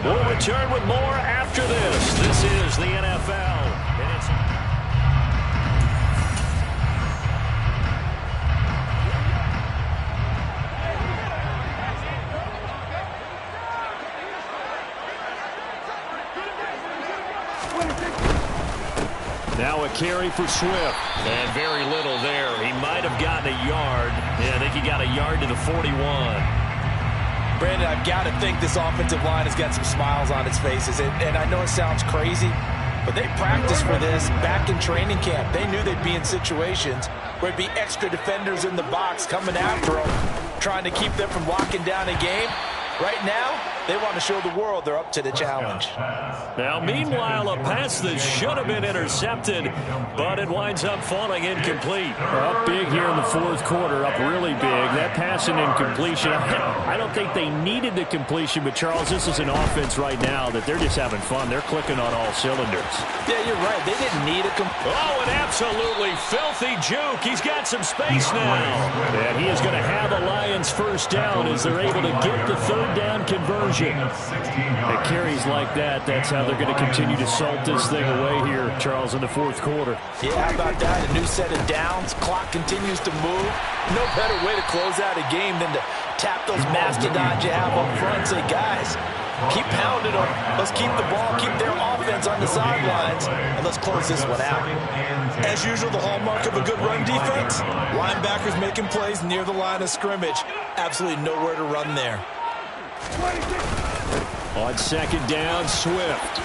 We'll return with more after this. This is the NFL. And it's now a carry for Swift. And very little there. He might have gotten a yard. Yeah, I think he got a yard to the 41. Brandon, I've got to think this offensive line has got some smiles on its faces. And I know it sounds crazy, but they practiced for this back in training camp. They knew they'd be in situations where it'd be extra defenders in the box coming after them, trying to keep them from locking down a game. Right now, they want to show the world they're up to the challenge. Now, meanwhile, a pass that should have been intercepted, but it winds up falling incomplete. Up big here in the fourth quarter, up really big. That pass and incompletion, I don't think they needed the completion, but, Charles, this is an offense right now that they're just having fun. They're clicking on all cylinders. Yeah, you're right. They didn't need a Oh, an absolutely filthy juke. He's got some space now. And he is going to have a Lions first down as they're able to get the third down conversion. It carries like that. That's how they're going to continue to salt this thing away here, Charles, in the fourth quarter. Yeah, how about that? A new set of downs. Clock continues to move. No better way to close out a game than to tap those mastodons you have up front. Say, guys, keep pounding them. Let's keep the ball, keep their offense on the sidelines, and let's close this one out. As usual, the hallmark of a good run defense, linebackers making plays near the line of scrimmage. Absolutely nowhere to run there. On second down, Swift.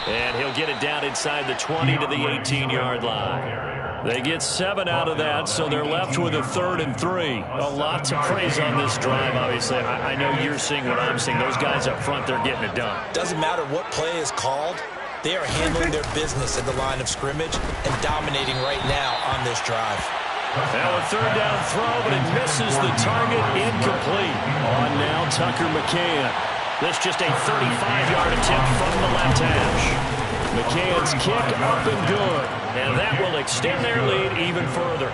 And he'll get it down inside the 20 to the 18-yard line. They get 7 out of that, so they're left with a 3rd and 3. A lot to praise on this drive, obviously. I know you're seeing what I'm seeing. Those guys up front, they're getting it done. Doesn't matter what play is called. They are handling their business at the line of scrimmage and dominating right now on this drive. Now a third down throw, but it misses the target, incomplete. On now, Tucker McCann. This just a 35-yard attempt from the left hash. McCann's kick up and good, and that will extend their lead even further.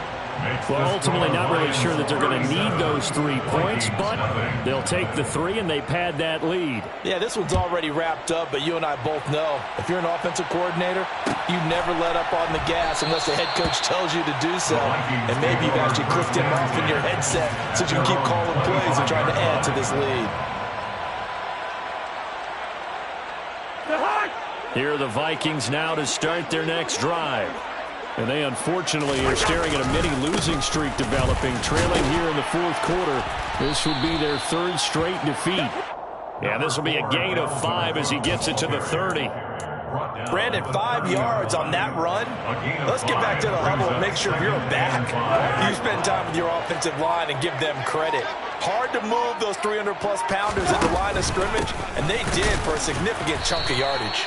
Well, ultimately not really sure that they're going to need those 3 points, but they'll take the 3 and they pad that lead. Yeah, this one's already wrapped up, but you and I both know if you're an offensive coordinator, you never let up on the gas unless the head coach tells you to do so. And maybe you've actually clicked him off in your headset so you can keep calling plays and trying to add to this lead. Here are the Vikings now to start their next drive. And they unfortunately are staring at a mini losing streak developing, trailing here in the fourth quarter. This would be their 3rd straight defeat. Yeah, this will be a gain of 5 as he gets it to the 30. Brandon, 5 yards on that run. Let's get back to the huddle and make sure you're back. You spend time with your offensive line and give them credit. Hard to move those 300-plus pounders at the line of scrimmage, and they did for a significant chunk of yardage.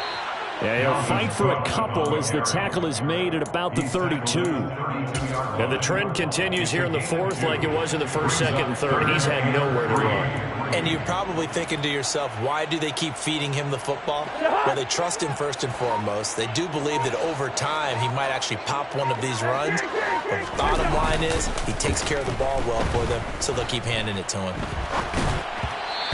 Yeah, he'll fight for a couple as the tackle is made at about the 32. And the trend continues here in the fourth like it was in the first, second, and third. He's had nowhere to run. And you're probably thinking to yourself, why do they keep feeding him the football? Well, they trust him first and foremost. They do believe that over time he might actually pop one of these runs. But the bottom line is he takes care of the ball well for them, so they'll keep handing it to him.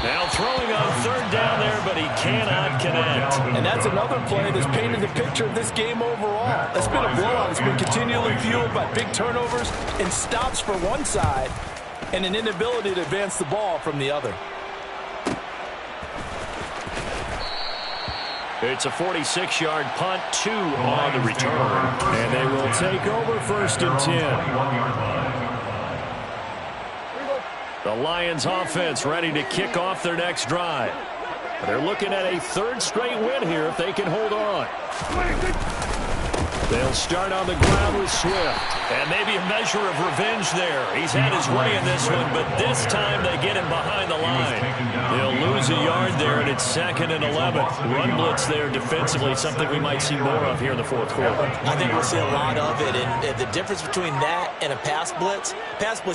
Now throwing on third down there, but he cannot connect. And that's another play that's painted the picture of this game overall. It's been a blowout. It's been continually fueled by big turnovers and stops for one side and an inability to advance the ball from the other. It's a 46-yard punt, 2 on the return. And they will take over 1st and 10. The Lions offense ready to kick off their next drive. They're looking at a 3rd straight win here if they can hold on. They'll start on the ground with Swift. And maybe a measure of revenge there. He's had his way in this one, but this time they get him behind the line. They'll lose a yard there, and it's 2nd and 11. Run blitz there defensively, something we might see more of here in the 4th quarter. I think we'll see a lot of it, and the difference between that and a pass blitz,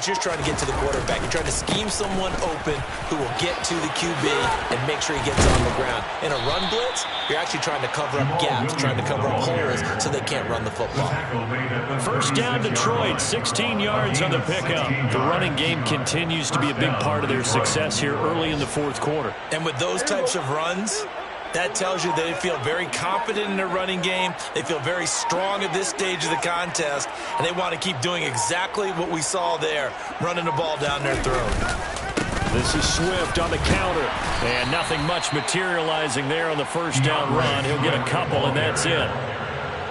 you're trying to get to the quarterback. You're trying to scheme someone open who will get to the QB and make sure he gets on the ground. In a run blitz, you're actually trying to cover up gaps, trying to cover up holes so they can't run the football. 1st down Detroit, 16 yards on the pickup. The running game continues to be a big part of their success here early in the 4th quarter. And with those types of runs, that tells you they feel very confident in their running game. They feel very strong at this stage of the contest, and they want to keep doing exactly what we saw there, running the ball down their throat. This is Swift on the counter, and nothing much materializing there on the 1st down run. He'll get a couple, and that's it.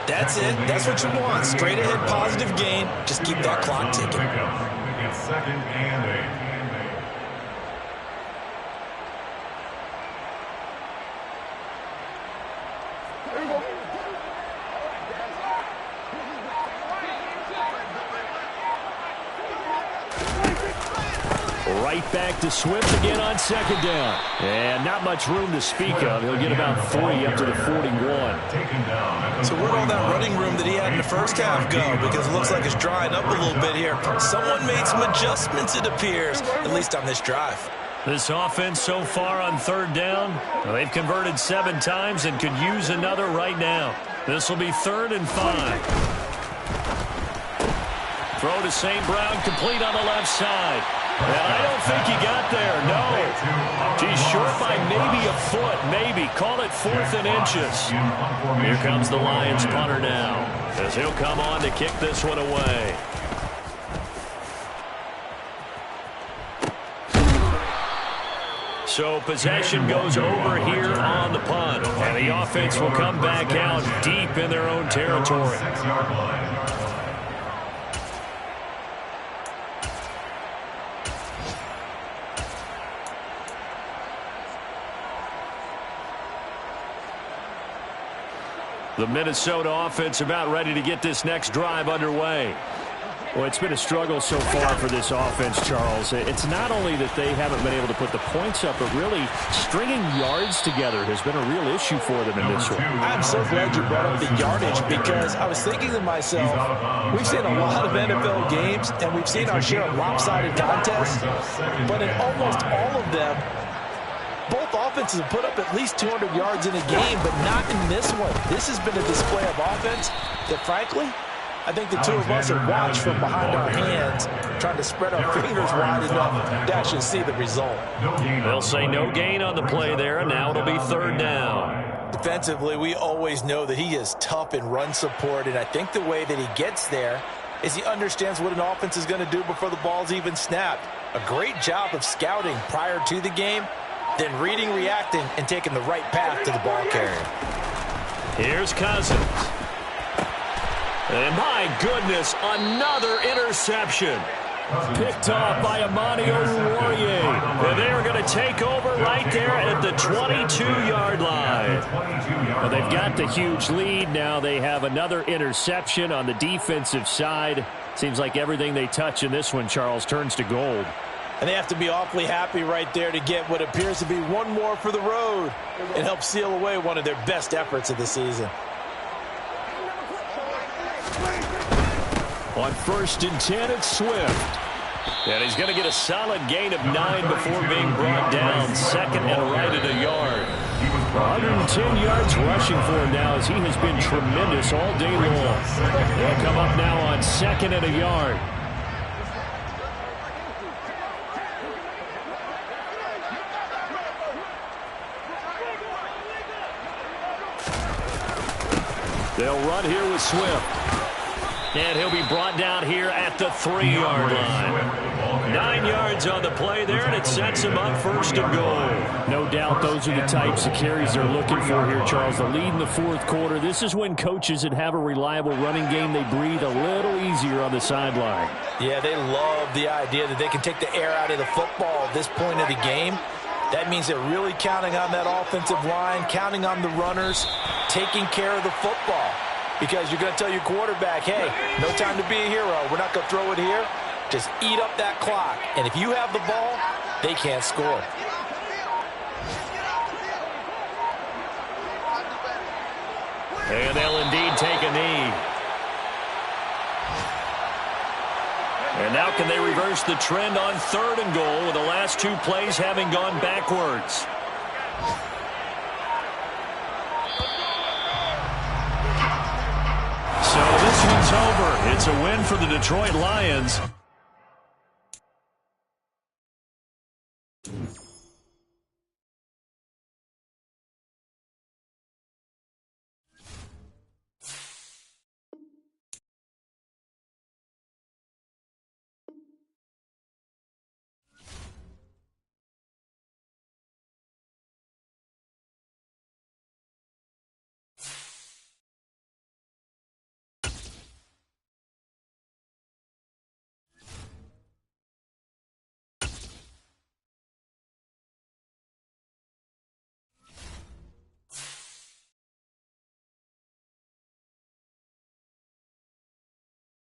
That's it. That's what you want. Straight ahead, positive gain. Just keep that clock ticking. It's 2nd and 8. Right back to Swift again on 2nd down. And not much room to speak of. He'll get about 3 up to the 41. So where'd all that running room that he had in the 1st half go? Because it looks like it's drying up a little bit here. Someone made some adjustments, it appears, at least on this drive. This offense so far on 3rd down, well, they've converted 7 times and could use another right now. This will be 3rd and 5. Throw to St. Brown, complete on the left side. And I don't think he got there, no. He's short by maybe a foot, maybe. Call it 4th and inches. Here comes the Lions punter now, as he'll come on to kick this one away. So possession goes over here on the punt. And the offense will come back out deep in their own territory. The Minnesota offense about ready to get this next drive underway. Well, it's been a struggle so far for this offense, Charles. It's not only that they haven't been able to put the points up, but really stringing yards together has been a real issue for them in this one. I'm so glad you brought up the yardage, because I was thinking to myself, we've seen a lot of NFL games, and we've seen our share of lopsided contests, but in almost all of them, both offenses have put up at least 200 yards in a game, but not in this one. This has been a display of offense that, frankly, I think the two of us are watched from behind our hands, trying to spread our fingers wide enough to actually see the result. They'll say no gain on the play there, and now it'll be 3rd down. Defensively, we always know that he is tough in run support, and I think the way that he gets there is he understands what an offense is going to do before the ball's even snapped. A great job of scouting prior to the game, then reading, reacting, and taking the right path to the ball carrier. Here's Cousins. And my goodness, another interception. Picked off by Amani Oruwariye. And they are going to take over right there at the 22-yard line. Well, they've got the huge lead. Now they have another interception on the defensive side. Seems like everything they touch in this one, Charles, turns to gold. And they have to be awfully happy right there to get what appears to be one more for the road and help seal away one of their best efforts of the season. On 1st and 10, it's Swift. And he's going to get a solid gain of 9 before being brought down. Second and right at a yard. 110 yards rushing for him now as he has been tremendous all day long. They'll come up now on second and a yard. They'll run here with Swift. And he'll be brought down here at the 3-yard line. 9 yards on the play there, and it sets him up first and goal. No doubt those are the types of carries they're looking for here, Charles. The lead in the fourth quarter. This is when coaches that have a reliable running game, they breathe a little easier on the sideline. Yeah, they love the idea that they can take the air out of the football at this point of the game. That means they're really counting on that offensive line, counting on the runners, taking care of the football. Because you're going to tell your quarterback, hey, no time to be a hero. We're not going to throw it here. Just eat up that clock. And if you have the ball, they can't score. And they'll indeed take a knee. And now can they reverse the trend on third and goal with the last 2 plays having gone backwards? So this one's over. It's a win for the Detroit Lions.